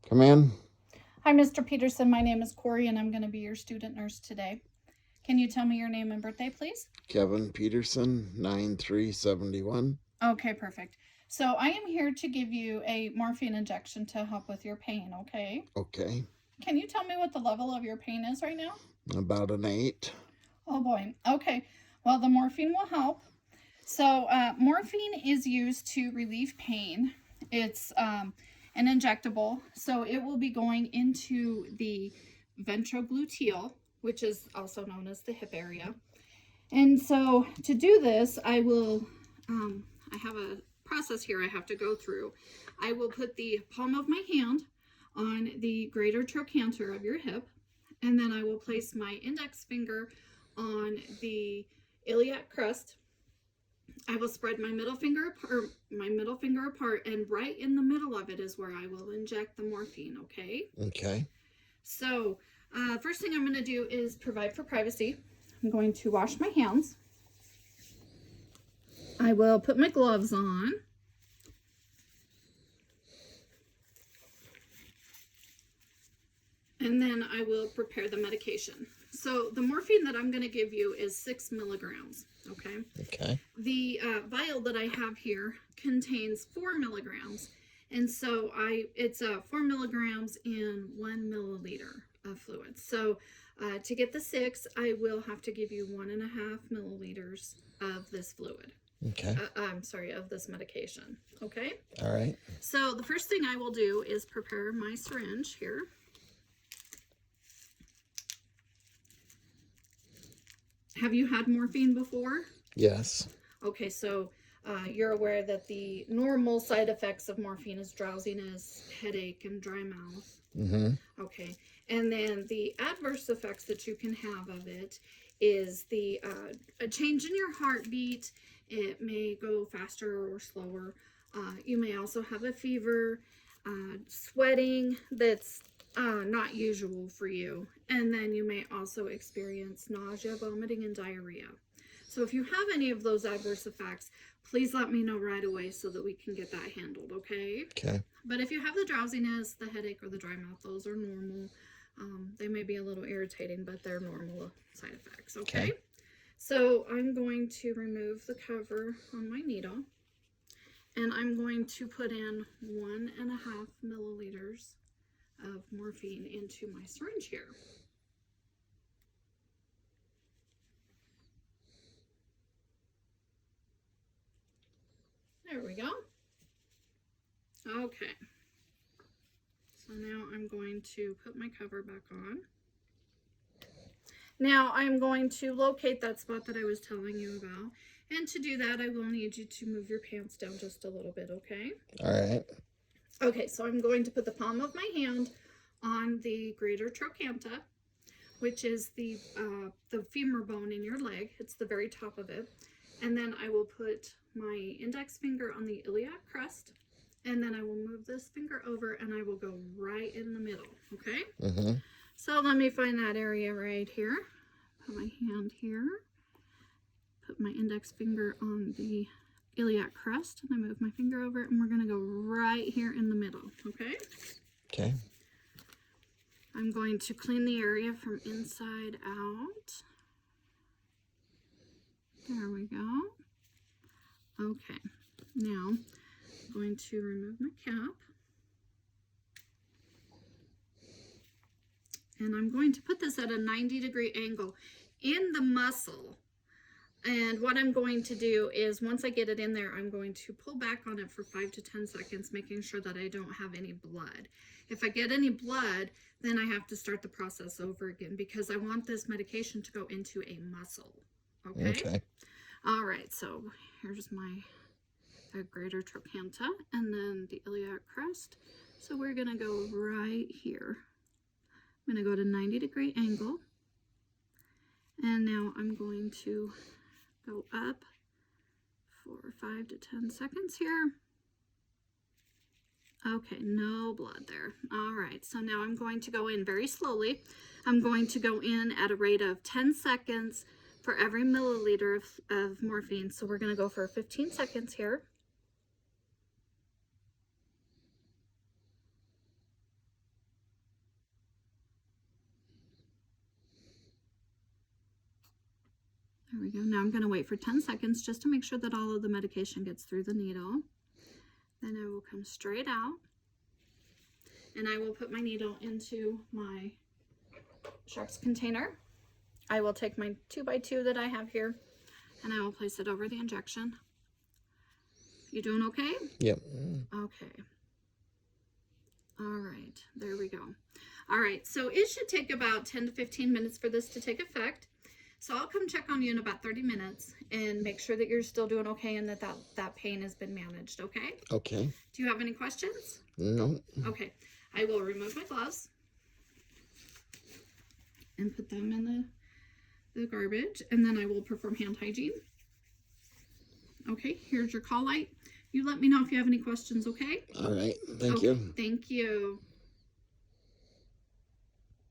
Come in. Hi, Mr. Peterson. My name is Corey, and I'm going to be your student nurse today. Can you tell me your name and birthday, please? Kevin Petersen, 9371. Okay, perfect. So I am here to give you a morphine injection to help with your pain, okay? Okay. Can you tell me what the level of your pain is right now? About an 8. Oh boy. Okay. Well, the morphine will help. So morphine is used to relieve pain. It's an injectable, so it will be going into the ventrogluteal, which is also known as the hip area. And so to do this, I have a process here I have to go through. I will put the palm of my hand on the greater trochanter of your hip, and then I will place my index finger on the iliac crest. I will spread my middle finger apart, and right in the middle of it is where I will inject the morphine, okay? Okay. So, first thing I'm going to do is provide for privacy. I'm going to wash my hands. I will put my gloves on. And then I will prepare the medication. So the morphine that I'm going to give you is 6 milligrams, okay? Okay. The vial that I have here contains 4 milligrams. And so it's 4 milligrams in 1 milliliter of fluid. So to get the 6, I will have to give you 1.5 milliliters of this fluid. Okay. Of this medication. Okay? All right. So the first thing I will do is prepare my syringe here. Have you had morphine before? Yes. Okay, so you're aware that the normal side effects of morphine is drowsiness, headache, and dry mouth. Mm-hmm. Okay, and then the adverse effects that you can have of it is a change in your heartbeat. It may go faster or slower. You may also have a fever, sweating that's not usual for you. And then you may also experience nausea, vomiting, and diarrhea. So if you have any of those adverse effects, please let me know right away so that we can get that handled, okay? Okay. But if you have the drowsiness, the headache, or the dry mouth, those are normal. They may be a little irritating, but they're normal side effects, okay? So I'm going to remove the cover on my needle, and I'm going to put in 1.5 milliliters of morphine into my syringe here. There we go. Okay. So now I'm going to put my cover back on. Now I'm going to locate that spot that I was telling you about. And to do that, I will need you to move your pants down just a little bit, okay? All right. Okay, so I'm going to put the palm of my hand on the greater trochanter, which is the femur bone in your leg. It's the very top of it. And then I will put my index finger on the iliac crest, and then I will move this finger over, and I will go right in the middle, okay? Mm-hmm. So let me find that area right here. Put my hand here. Put my index finger on the iliac crest, and I move my finger over it, and we're going to go right here in the middle, okay? Okay. I'm going to clean the area from inside out. There we go. Okay, now I'm going to remove my cap. And I'm going to put this at a 90-degree angle in the muscle. And what I'm going to do is once I get it in there, I'm going to pull back on it for 5 to 10 seconds, making sure that I don't have any blood. If I get any blood, then I have to start the process over again because I want this medication to go into a muscle. Okay? Okay. All right, so here's my greater trochanter and then the iliac crest. So we're going to go right here. I'm going to go to 90-degree angle. And now I'm going to go up for 5 to 10 seconds here. Okay, no blood there. All right, so now I'm going to go in very slowly. I'm going to go in at a rate of 10 seconds for every milliliter of morphine. So we're going to go for 15 seconds here. There we go. Now I'm going to wait for 10 seconds just to make sure that all of the medication gets through the needle. Then I will come straight out and I will put my needle into my sharps container. I will take my 2x2 that I have here and I will place it over the injection. You doing okay? Yep. Okay. All right, there we go. All right, so it should take about 10 to 15 minutes for this to take effect. So I'll come check on you in about 30 minutes and make sure that you're still doing okay and that pain has been managed, okay? Okay. Do you have any questions? No. Okay, I will remove my gloves and put them in the garbage, and then I will perform hand hygiene. Okay, here's your call light. You let me know if you have any questions, okay? All right. Thank Okay, you. thank you.